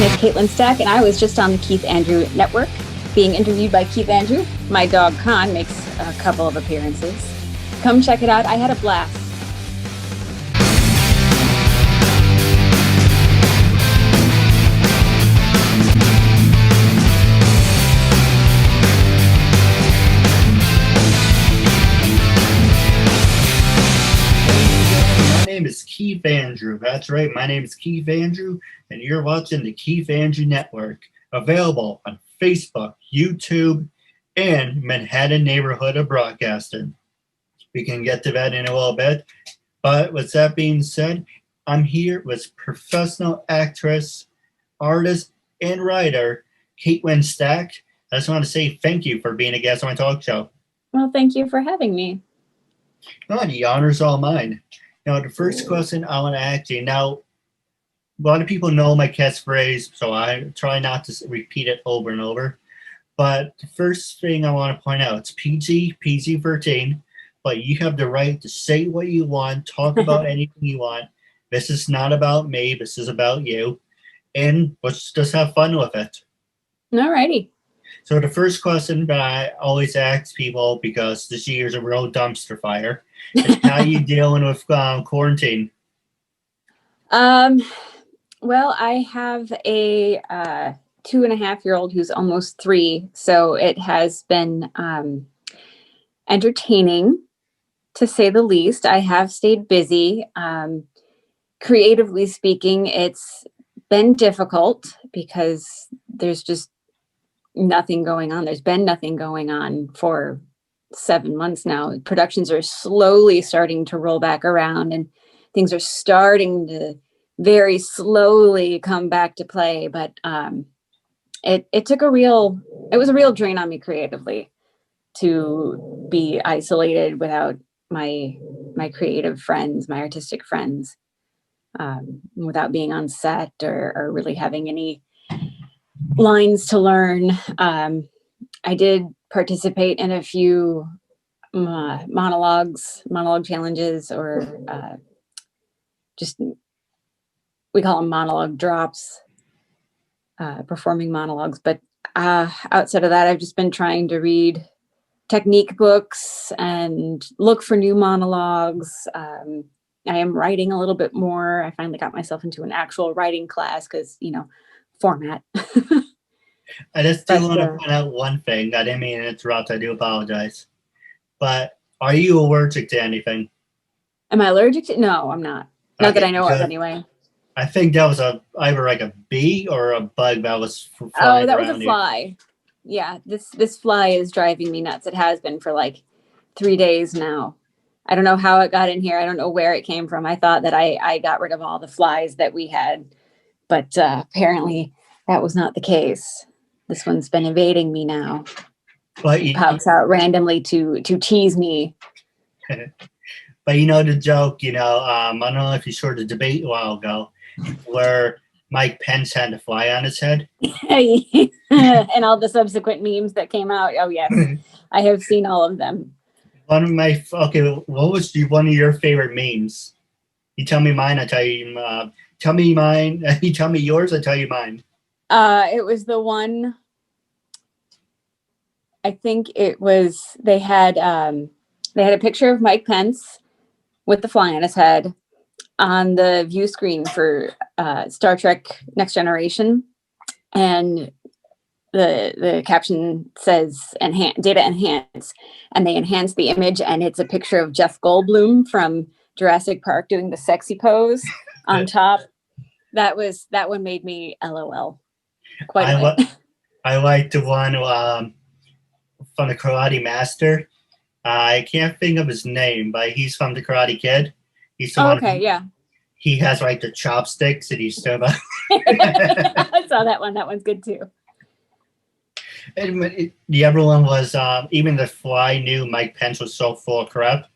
is Katelinstack, and I was just on the Keith Andrew Network being interviewed by Keith Andrew. My dog Khan makes a couple of appearances. Come check it out. I had a blast. My name is Keith Andrew. That's right, my name is Keith Andrew, and you're watching the Keith Andrew Network, available on Facebook, YouTube, and Manhattan Neighborhood of Broadcasting. We can get to that in a little bit, but with that being said, I'm here with professional actress, artist, and writer, Katelinstack. I just want to say thank you for being a guest on my talk show. Well, thank you for having me. Oh, the honor's all mine. Now, the first question I want to ask you, now, a lot of people know my catchphrase, so I try not to repeat it over and over. But the first thing I want to point out, it's PG-13, but you have the right to say what you want, talk about anything you want. This is not about me. This is about you. And let's just have fun with it. Alrighty. So the first question that I always ask people, because this year's a real dumpster fire, is how you dealing with quarantine? Well, I have a 2.5-year-old who's almost 3, so it has been entertaining, to say the least. I have stayed busy. Creatively speaking, it's been difficult because there's just nothing going on. There's been nothing going on for 7 months now. Productions are slowly starting to roll back around, and things are starting to very slowly come back to play. But it was a real drain on me creatively to be isolated without my creative friends, my artistic friends, without being on set or really having any lines to learn. I did participate in a few monologue challenges, or just, we call them monologue drops, performing monologues. But outside of that, I've just been trying to read technique books and look for new monologues. I am writing a little bit more. I finally got myself into an actual writing class because, format. I just do want to point out one thing. I didn't mean to interrupt. I do apologize. But are you allergic to anything? Am I allergic to? No, I'm not. Not that I know of, anyway. I think that was either like a bee or a bug that was flying around. Oh, that was a fly. Yeah, this fly is driving me nuts. It has been for like 3 days now. I don't know how it got in here. I don't know where it came from. I thought that I got rid of all the flies that we had, but apparently that was not the case. This one's been evading me now. But it pops out randomly to tease me. But you know the joke, I don't know if you saw the debate a while ago where Mike Pence had a fly on his head. And all the subsequent memes that came out. Oh, yes. I have seen all of them. What was one of your favorite memes? You tell me mine, I tell you. Tell me mine. You tell me yours, I tell you mine. It was the one, I think it was, they had a picture of Mike Pence with the fly on his head on the view screen for Star Trek Next Generation. And the caption says data enhance, and they enhance the image, and it's a picture of Jeff Goldblum from Jurassic Park doing the sexy pose on top. That one made me LOL quite a bit. I like the one from the Karate Master. I can't think of his name, but he's from the Karate Kid. He's the one. Okay, yeah. He has like the chopsticks and he's still. I saw that one. That one's good too. And the other one was even the fly knew Mike Pence was so full of crap.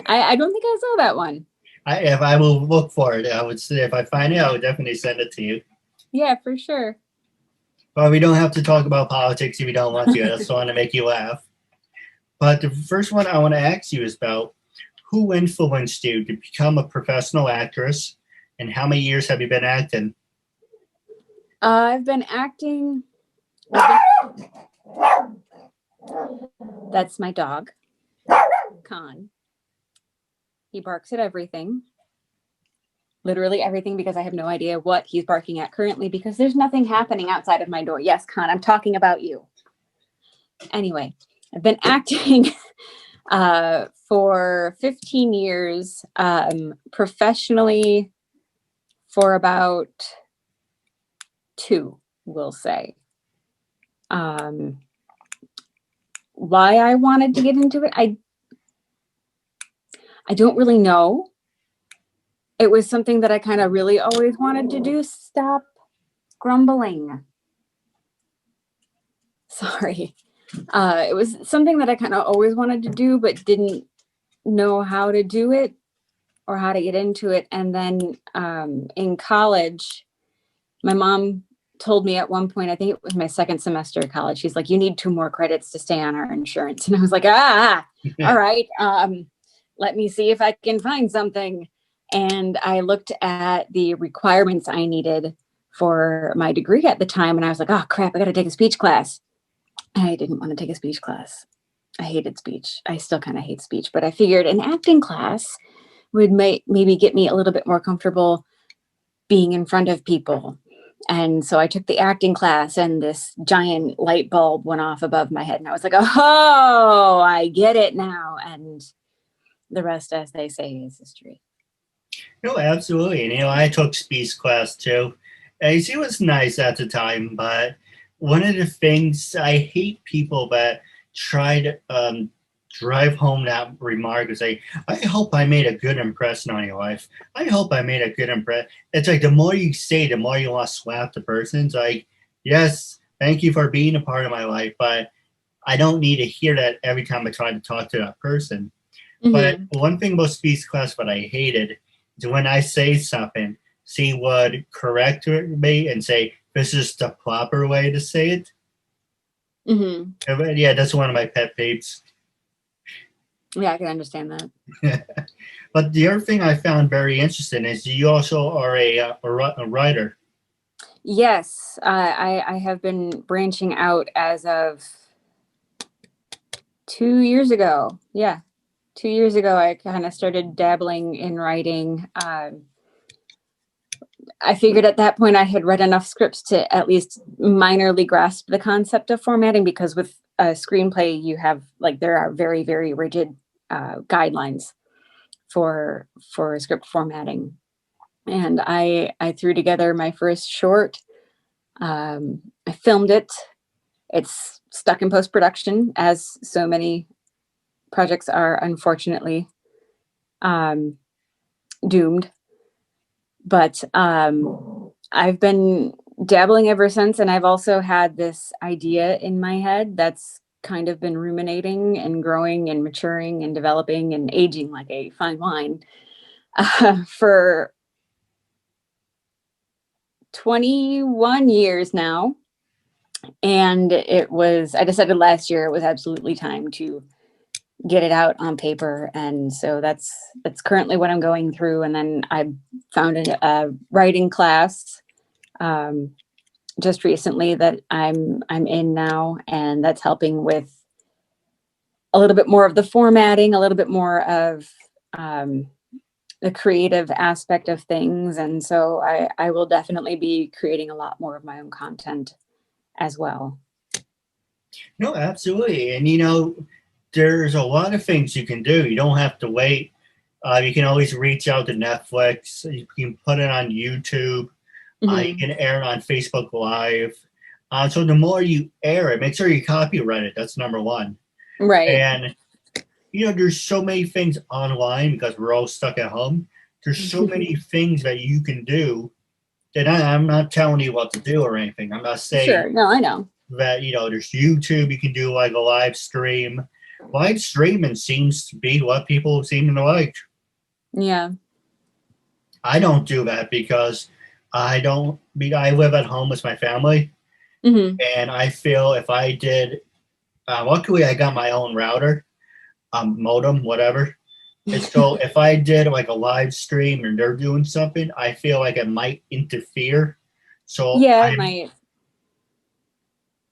I don't think I saw that one. If I will look for it, I would say if I find it, I would definitely send it to you. Yeah, for sure. Well, we don't have to talk about politics if we don't want to. I just want to make you laugh. But the first one I want to ask you is about who influenced you to become a professional actress, and how many years have you been acting? I've been acting. That's my dog, Khan. He barks at everything. Literally everything, because I have no idea what he's barking at currently because there's nothing happening outside of my door. Yes, Khan, I'm talking about you. Anyway, I've been acting for 15 years, professionally for about 2, we'll say. Why I wanted to get into it, I don't really know. It was something that I kind of really always wanted to do. Stop grumbling. Sorry. It was something that I kind of always wanted to do, but didn't know how to do it or how to get into it. And then in college, my mom told me at one point, I think it was my second semester of college, she's like, you need 2 more credits to stay on our insurance. And I was like, all right, let me see if I can find something. And I looked at the requirements I needed for my degree at the time. And I was like, oh, crap, I got to take a speech class. I didn't want to take a speech class. I hated speech. I still kind of hate speech. But I figured an acting class would maybe get me a little bit more comfortable being in front of people. And so I took the acting class and this giant light bulb went off above my head. And I was like, oh, I get it now. And the rest, as they say, is history. No, absolutely. And, I took speech class too. And it was nice at the time, but one of the things I hate people that try to drive home that remark and say, I hope I made a good impression on your life. I hope I made a good impression. It's like the more you say, the more you want to slap the person. It's like, yes, thank you for being a part of my life, but I don't need to hear that every time I try to talk to that person. Mm-hmm. But one thing about speech class that I hated is when I say something, she would correct me and say, this is the proper way to say it. Mm-hmm. Yeah, that's one of my pet peeves. Yeah, I can understand that. But the other thing I found very interesting is you also are a writer. Yes, I have been branching out as of 2 years ago. Yeah, 2 years ago, I kind of started dabbling in writing. I figured at that point I had read enough scripts to at least minorly grasp the concept of formatting, because with a screenplay, you have there are very, very rigid guidelines for script formatting. And I threw together my first short. I filmed it. It's stuck in post-production, as so many projects are, unfortunately, doomed. But I've been dabbling ever since. And I've also had this idea in my head that's kind of been ruminating and growing and maturing and developing and aging like a fine wine for 21 years now. And I decided last year it was absolutely time to get it out on paper. And so that's currently what I'm going through. And then I found a writing class just recently that I'm in now, and that's helping with a little bit more of the formatting, a little bit more of the creative aspect of things. And so I will definitely be creating a lot more of my own content as well. No, absolutely. And there's a lot of things you can do. You don't have to wait. You can always reach out to Netflix. You can put it on YouTube. Mm-hmm. You can air it on Facebook Live. So the more you air it, make sure you copyright it. That's number one. Right. And, there's so many things online because we're all stuck at home. There's so many things that you can do that I'm not telling you what to do or anything. I'm not saying. Sure. No, I know. That, there's YouTube. You can do like a live stream. Live streaming seems to be what people seem to like. Yeah. I don't do that because I live at home with my family. Mm-hmm. And I feel if I did, luckily I got my own router, modem, whatever. And so if I did like a live stream and they're doing something, I feel like it might interfere. So Yeah, it I'm. might.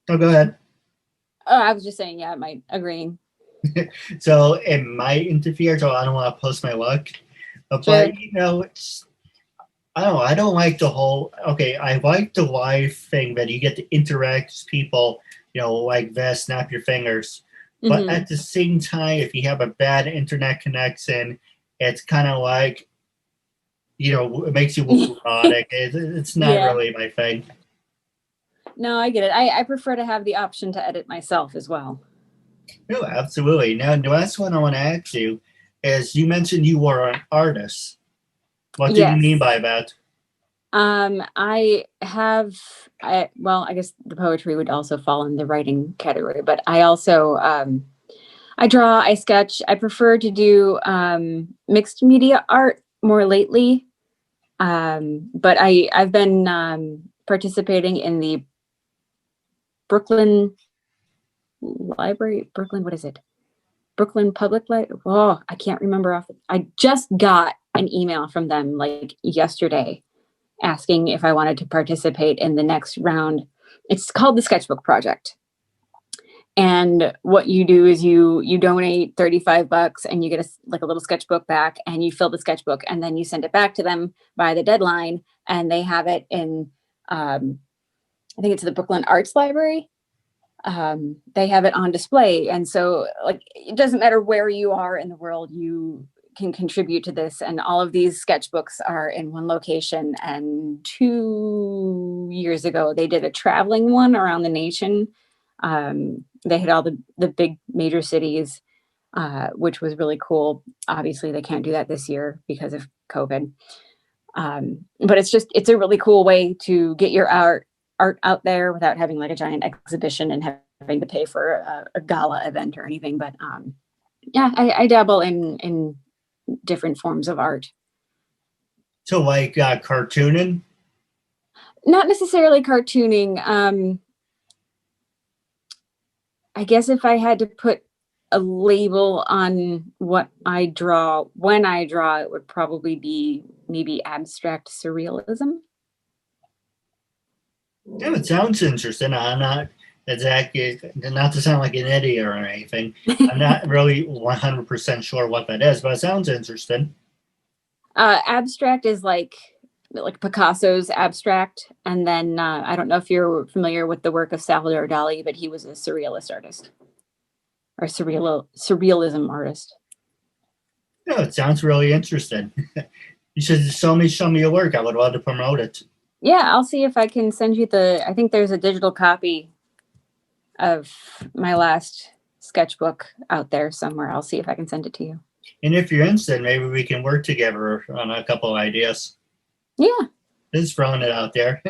Oh, go ahead. Oh, I was just saying, yeah, it might. Agreeing. So it might interfere, so I don't want to post my luck. Sure. But it's I don't know. I don't like the whole. Okay, I like the live thing that you get to interact with people. Like this, snap your fingers. But Hmm. at the same time, if you have a bad internet connection, it's kind of like it makes you look robotic. It's not Yeah. really my thing. No, I get it. I prefer to have the option to edit myself as well. No, absolutely. Now, the last one I want to ask you is: you mentioned you were an artist. What did you mean Yes. by that? I have, well, I guess the poetry would also fall in the writing category, but I also, I draw, I sketch. I prefer to do mixed media art more lately. But I've been participating in the Brooklyn Library, Brooklyn, what is it? Brooklyn Public Library. Oh, I can't remember off. I just got an email from them like yesterday asking if I wanted to participate in the next round. It's called the Sketchbook Project. And what you do is you donate $35 and you get a little sketchbook back, and you fill the sketchbook, and then you send it back to them by the deadline, and they have it in I think it's the Brooklyn Arts Library. They have it on display, and so like it doesn't matter where you are in the world, you can contribute to this, and all of these sketchbooks are in one location. And 2 years ago they did a traveling one around the nation. They hit all the big major cities, which was really cool. Obviously they can't do that this year because of COVID. But it's a really cool way to get your art out there without having like a giant exhibition and having to pay for a gala event or anything. But yeah, I dabble in different forms of art. So, like cartooning. Not necessarily cartooning. I guess if I had to put a label on what I draw when I draw, it would probably be maybe abstract surrealism. Yeah, it sounds interesting. I'm not exactly, not to sound like an idiot or anything. I'm not really 100% sure what that is, but it sounds interesting. Abstract is like Picasso's abstract, and then I don't know if you're familiar with the work of Salvador Dali, but he was a surrealist artist or surrealism artist. Yeah, it sounds really interesting. You should show me your work. I would love to promote it. Yeah, I'll see if I can send you I think there's a digital copy of my last sketchbook out there somewhere. I'll see if I can send it to you. And if you're interested, maybe we can work together on a couple of ideas. Yeah. Just throwing it out there.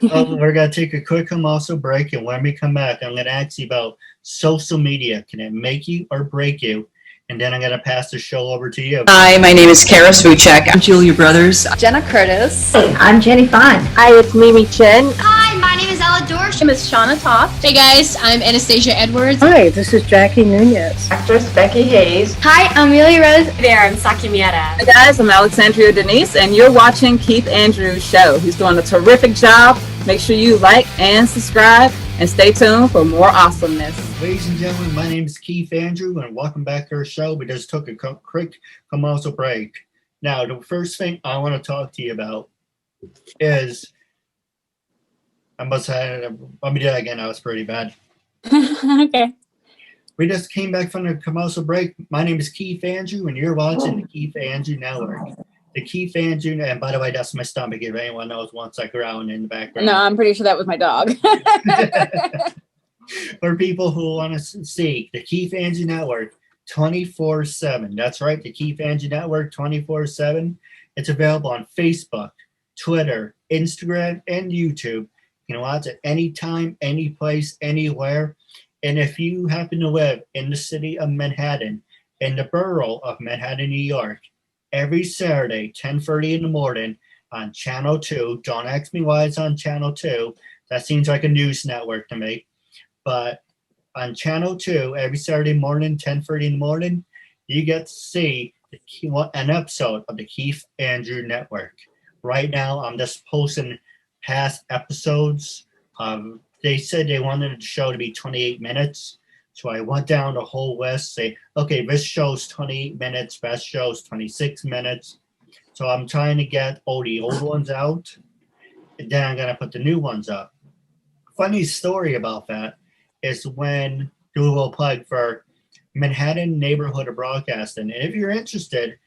Well, we're going to take a quick commercial break, and when we come back, I'm going to ask you about social media. Can it make you or break you? And then I'm going to pass the show over to you. Hi, my name is Kara Svuchek. I'm Julia Brothers. Jenna Curtis. Hey, I'm Jenny Fine. Hi, it's Mimi Chen. Hi, my name is Ella Dorsch. My name is Shauna Toft. Hey guys, I'm Anastasia Edwards. Hi, this is Jackie Nunez. Actress Becky Hayes. Hi, I'm Lily Rose. Hey there, I'm Saki Mieta. Hi guys, I'm Alexandria Denise, and you're watching Keith Andrews' show. He's doing a terrific job. Make sure you like and subscribe, and stay tuned for more awesomeness. Ladies and gentlemen, my name is Keith Andrew, and welcome back to our show. We just took a quick commercial break. Now, the first thing I want to talk to you about is, let me do that again. That was pretty bad. Okay. We just came back from the commercial break. My name is Keith Andrew, and you're watching the Keith Andrew Network. The Keith Andrew, and by the way, that's my stomach, if anyone knows, once I ground in the background. No, I'm pretty sure that was my dog. For people who want to see the Keith Andrew Network 24/7. That's right, the Keith Andrew Network 24/7. It's available on Facebook, Twitter, Instagram, and YouTube. You can watch it anytime, any place, anywhere. And if you happen to live in the city of Manhattan, in the borough of Manhattan, New York, every Saturday, 10:30 in the morning on Channel 2. Don't ask me why it's on Channel 2. That seems like a news network to me. But on Channel 2, every Saturday morning, 10:30 in the morning, you get to see an episode of the Keith Andrew Network. Right now, I'm just posting past episodes. They said they wanted the show to be 28 minutes. So I went down the whole list, say, okay, this show's 28 minutes, that show's 26 minutes. So I'm trying to get all the old ones out, and then I'm going to put the new ones up. Funny story about that is when, do a little plug for Manhattan Neighborhood of Broadcasting. And if you're interested,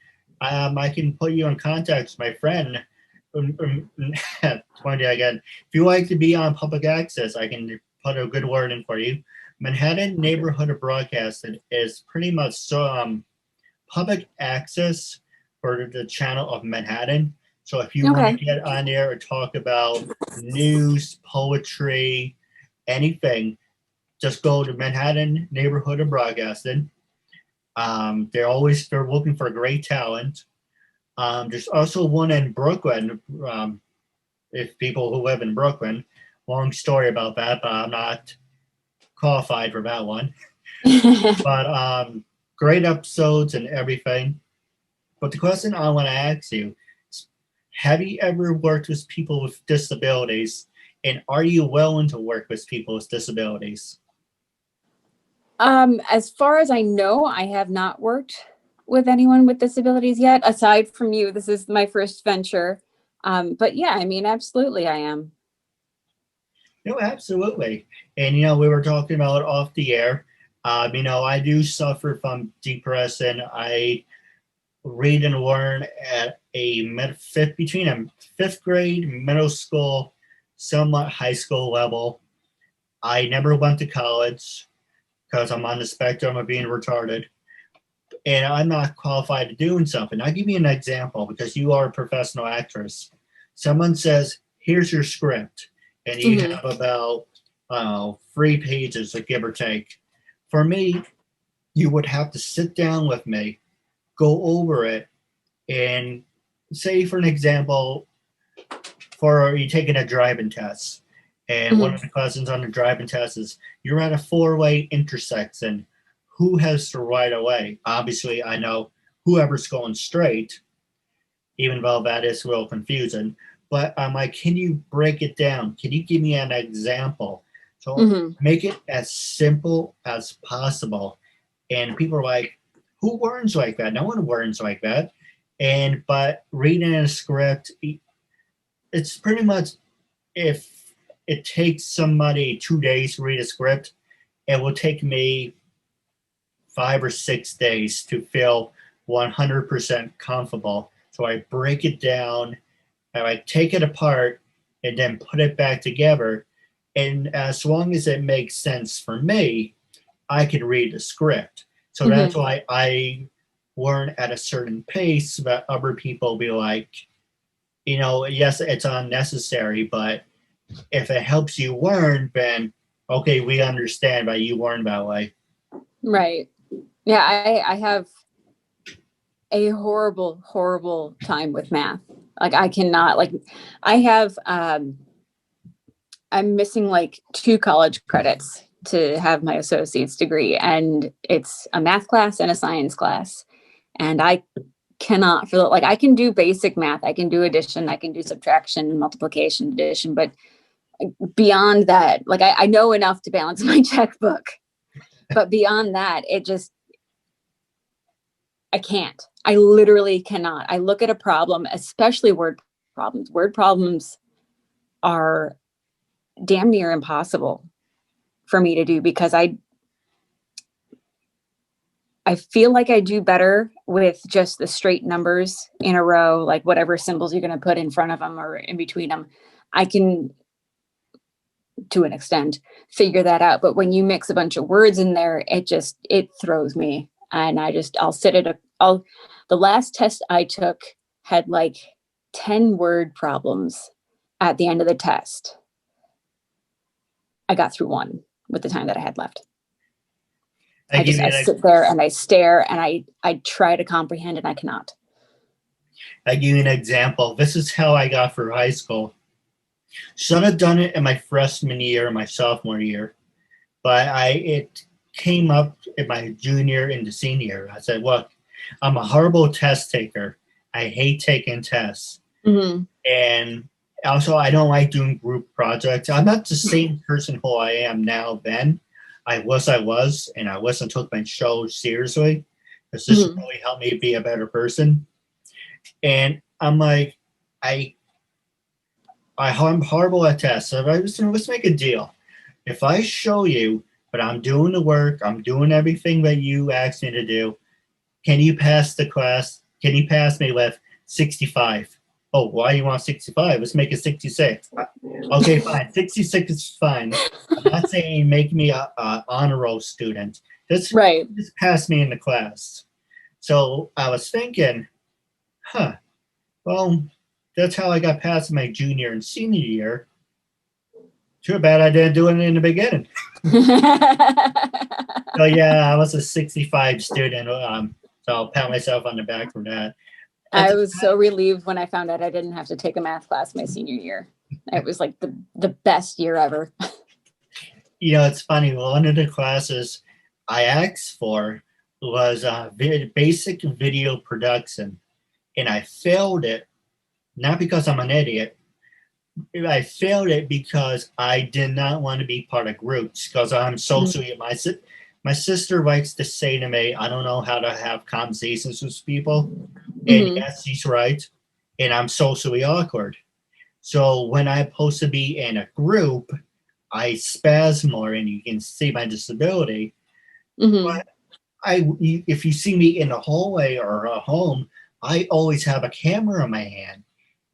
I can put you in contact with my friend. Again, if you like to be on public access, I can put a good word in for you. Manhattan Neighborhood of Broadcasting is pretty much public access for the channel of Manhattan. So if you want to get on there and talk about news, poetry, anything, just go to Manhattan Neighborhood of Broadcasting. They're looking for great talent. There's also one in Brooklyn. If people who live in Brooklyn, long story about that, but I'm not qualified for that one. But great episodes and everything. But the question I want to ask you is, have you ever worked with people with disabilities, and are you willing to work with people with disabilities? As far as I know, I have not worked with anyone with disabilities yet. Aside from you, this is my first venture. But yeah, I mean, absolutely, I am. No, absolutely. And, we were talking about it off the air. I do suffer from depression. I read and learn at between a fifth grade, middle school, somewhat high school level. I never went to college because I'm on the spectrum of being retarded. And I'm not qualified to doing something. I'll give you an example because you are a professional actress. Someone says, here's your script. And you have about 3 pages, give or take. For me, you would have to sit down with me, go over it, and say, for an example, for you taking a driving test. And one of the questions on the driving test is, you're at a 4-way intersection. Who has the right of way? Obviously, I know whoever's going straight, even though that is a little confusing. But I'm like, can you break it down? Can you give me an example? So make it as simple as possible. And people are like, who learns like that? No one learns like that. But reading a script, it's pretty much, if it takes somebody 2 days to read a script, it will take me 5 or 6 days to feel 100% comfortable. So I break it down, and I take it apart, and then put it back together. And as long as it makes sense for me, I can read the script. So that's why I learn at a certain pace, but other people be like, yes, it's unnecessary, but if it helps you learn, then okay, we understand that you learn that way. Right. Yeah, I have a horrible, horrible time with math. Like I cannot, I have, I'm missing 2 college credits to have my associate's degree, and it's a math class and a science class. And I cannot I can do basic math. I can do addition. I can do subtraction, multiplication, addition, but beyond that, I know enough to balance my checkbook, but beyond that, I can't. I literally cannot. I look at a problem, especially word problems. Word problems are damn near impossible for me to do because I feel like I do better with just the straight numbers in a row, whatever symbols you're going to put in front of them or in between them. I can, to an extent, figure that out. But when you mix a bunch of words in there, it throws me. And I'll sit at the last test I took had 10 word problems at the end of the test. I got through 1 with the time that I had left. I sit there and I stare and I try to comprehend and I cannot. I give you an example. This is how I got through high school. Should have done it in my freshman year, my sophomore year, but it came up in my junior into senior. I said, look, I'm a horrible test taker. I hate taking tests. And Also, I don't like doing group projects. I'm not the same person who I am now then. I was, and I wasn't took my show seriously. Because this really helped me be a better person. And I'm like, I'm horrible at tests. So let's make a deal. If I show you, but I'm doing the work, I'm doing everything that you asked me to do, can you pass the class? Can you pass me with 65? Oh, why do you want 65? Let's make it 66. Okay, fine. 66 is fine. I'm not saying make me a honor roll student. Just pass me in the class. So I was thinking, well, that's how I got past my junior and senior year. Too bad I didn't do it in the beginning. So yeah, I was a 65 student. So I'll pat myself on the back for that. I was so relieved when I found out I didn't have to take a math class my senior year. It was like the best year ever. You know, it's funny. One of the classes I asked for was basic video production, and I failed it. Not because I'm an idiot. I failed it because I did not want to be part of groups because I'm socially. My sister likes to say to me, I don't know how to have conversations with people. And yes, she's right. And I'm socially awkward. So when I'm supposed to be in a group, I spaz more, and you can see my disability. But if you see me in a hallway or a home, I always have a camera in my hand.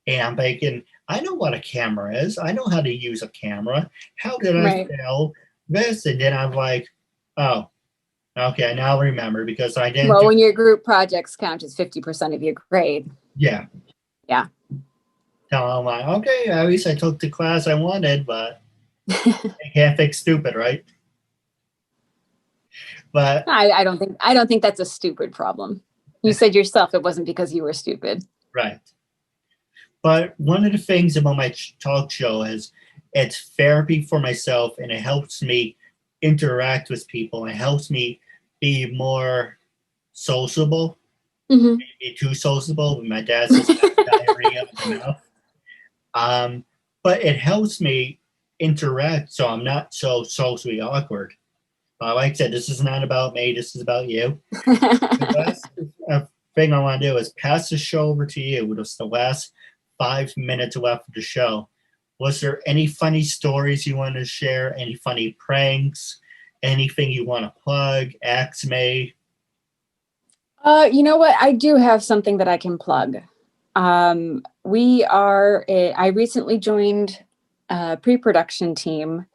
And I'm thinking, I know what a camera is. I know how to use a camera. How did I fail this? And then I'm like, oh, okay, now I remember because I didn't. Well, when your group projects count as 50% of your grade. Yeah. Yeah. So I'm like, okay, at least I took the class I wanted, but I can't fix stupid, right? But I don't think that's a stupid problem. You said yourself it wasn't because you were stupid. Right. But one of the things about my talk show is it's therapy for myself, and it helps me interact with people. It helps me be more sociable. Maybe too sociable. When my dad says diarrhea in the mouth. But it helps me interact, so I'm not so socially awkward. Like I said, this is not about me. This is about you. The last thing I want to do is pass the show over to you. It's the last 5 minutes left of the show. Was there any funny stories you want to share? Any funny pranks? Anything you want to plug? Ask me. You know what? I do have something that I can plug. I recently joined a pre-production team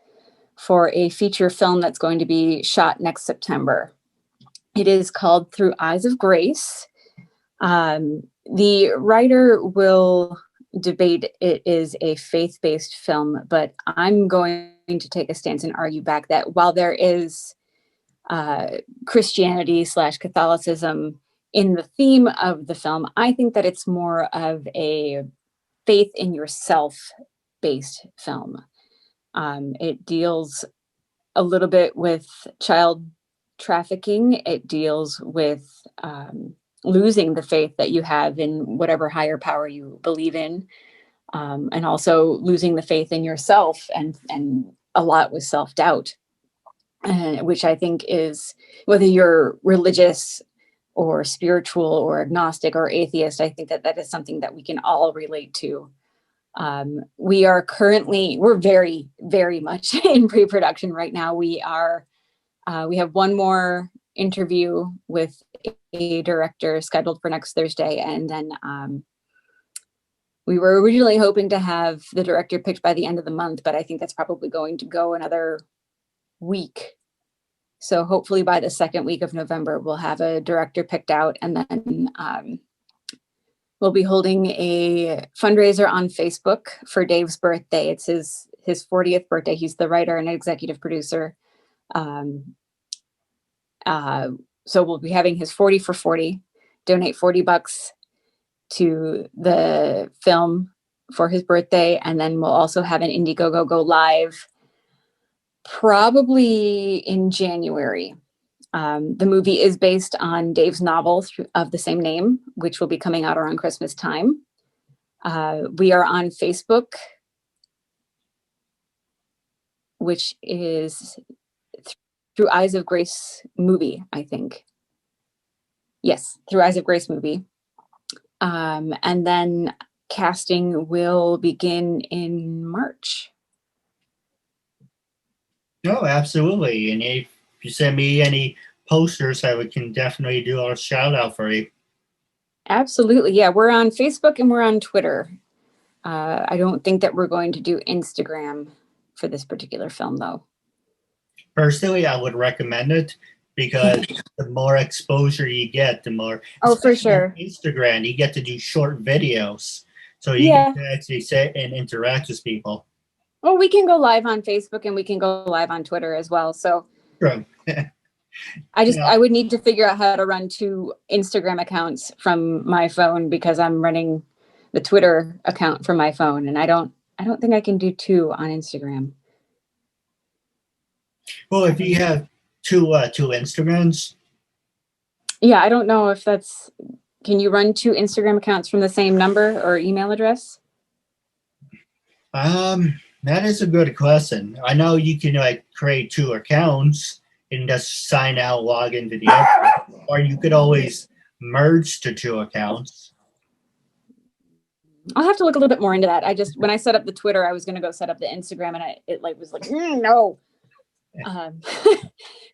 for a feature film that's going to be shot next September. It is called Through Eyes of Grace. The writer will debate it is a faith-based film, but I'm going to take a stance and argue back that while there is Christianity / Catholicism in the theme of the film, I think that it's more of a faith in yourself based film. It deals a little bit with child trafficking. It deals with losing the faith that you have in whatever higher power you believe in, and also losing the faith in yourself, and a lot with self-doubt, which I think is, whether you're religious or spiritual or agnostic or atheist, I think that is something that we can all relate to. We're very, very much in pre-production right now. We have one more interview with a director scheduled for next Thursday. And then we were originally hoping to have the director picked by the end of the month, but I think that's probably going to go another week. So hopefully by the second week of November, we'll have a director picked out, and then we'll be holding a fundraiser on Facebook for Dave's birthday. It's his 40th birthday. He's the writer and executive producer. So we'll be having his 40 for 40, donate $40 to the film for his birthday. And then we'll also have an Indiegogo go live probably in January. The movie is based on Dave's novel of the same name, which will be coming out around Christmas time. We are on Facebook, which is Through Eyes of Grace movie, I think. Yes, Through Eyes of Grace movie. And then casting will begin in March. No, absolutely. And if you send me any posters, we can definitely do our shout out for you. Absolutely. Yeah, we're on Facebook and we're on Twitter. I don't think that we're going to do Instagram for this particular film, though. Personally, I would recommend it because the more exposure you get, the more. Oh, for especially on sure. Instagram, you get to do short videos, so you Yeah. get to actually sit and interact with people. Well, we can go live on Facebook and we can go live on Twitter as well. So True. I would need to figure out how to run 2 Instagram accounts from my phone because I'm running the Twitter account from my phone, and I don't think I can do 2 on Instagram. Well, if you have two Instagrams, Yeah, I don't know if that's. Can you run 2 Instagram accounts from the same number or email address? that is a good question. I know you can create 2 accounts and just sign out, log into the other, or you could always merge the 2 accounts. I'll have to look a little bit more into that. When I set up the Twitter, I was going to go set up the Instagram, and it was like, no.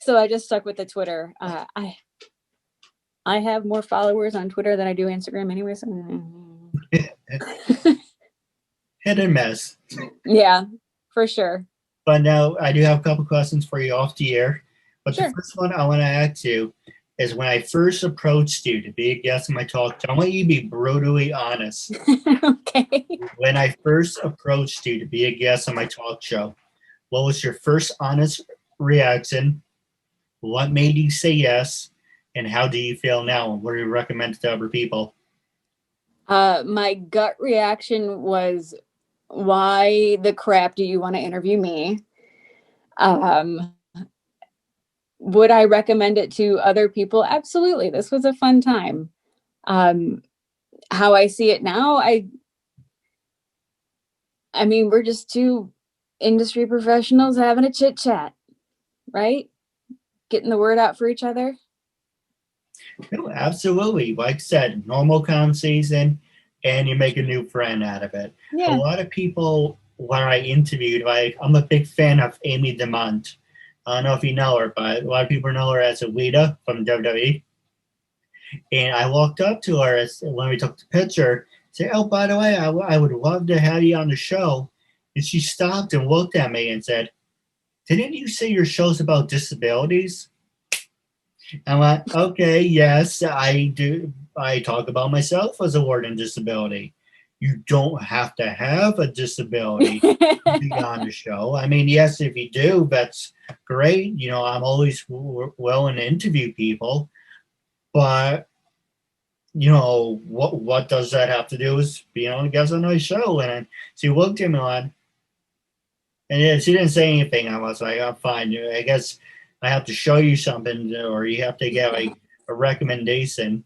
So I just stuck with the Twitter. I have more followers on Twitter than I do Instagram anyway. So. Hit and miss. Yeah, for sure. But now I do have a couple questions for you off the air. But Sure. The first one I want to ask you is, when I first approached you to be a guest in my talk show, I want you to be brutally honest. Okay. When I first approached you to be a guest on my talk show, what was your first honest reaction? What made you say yes? And how do you feel now? And what do you recommend to other people? My gut reaction was, why the crap do you want to interview me? Would I recommend it to other people? Absolutely. This was a fun time. How I see it now, I mean, we're just 2 industry professionals having a chit chat, right? Getting the word out for each other. No, absolutely. Like I said, normal conversation, and you make a new friend out of it. Yeah. A lot of people, when I interviewed, I'm a big fan of Amy DeMont. I don't know if you know her, but a lot of people know her as Alita from WWE. And I walked up to her when we took the picture, say, "Oh, by the way, I would love to have you on the show." And she stopped and looked at me and said, "Didn't you say your show's about disabilities?" I'm like, "Okay, yes, I do. I talk about myself as a learning disability. You don't have to have a disability to be on the show. I mean, yes, if you do, that's great. I'm always willing to interview people. But, what does that have to do with being on a guest on my show?" And she looked at me and she didn't say anything. I was like, "I'm fine. I guess I have to show you something, or you have to get a recommendation."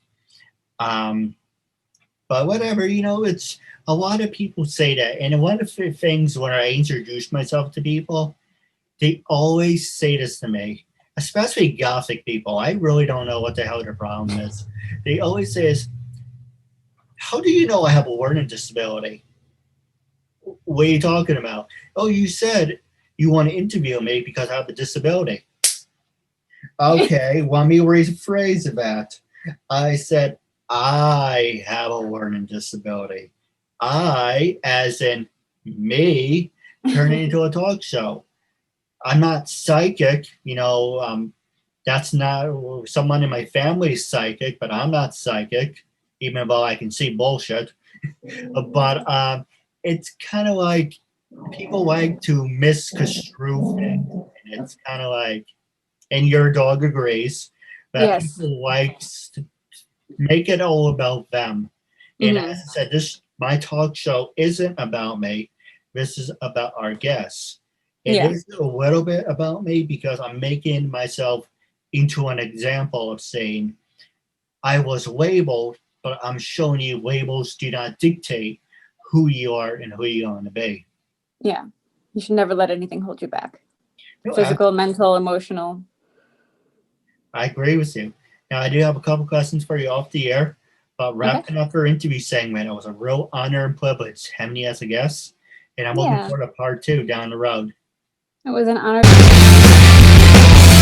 But whatever, it's a lot of people say that. And one of the things when I introduce myself to people, they always say this to me, especially Gothic people. I really don't know what the hell their problem is. They always say is, "How do you know I have a learning disability?" "What are you talking about?" "Oh, you said you want to interview me because I have a disability." Okay, want me to rephrase that? I said, "I have a learning disability." I, as in me, turn it into a talk show. I'm not psychic, that's not, someone in my family is psychic, but I'm not psychic, even though I can see bullshit. But it's kind of like people like to misconstrue things. And it's kind of like, and your dog agrees, that Yes. people like to make it all about them. And Mhm. as I said, my talk show isn't about me. This is about our guests. It Yeah. is a little bit about me because I'm making myself into an example of saying, I was labeled, but I'm showing you labels do not dictate who you are and who you want to be. Yeah. You should never let anything hold you back. No, Physical, mental, emotional. I agree with you. Now, I do have a couple questions for you off the air. But wrapping up our interview segment, it was a real honor and privilege having you as a guest. And I'm looking forward to part 2 down the road. It was an honor.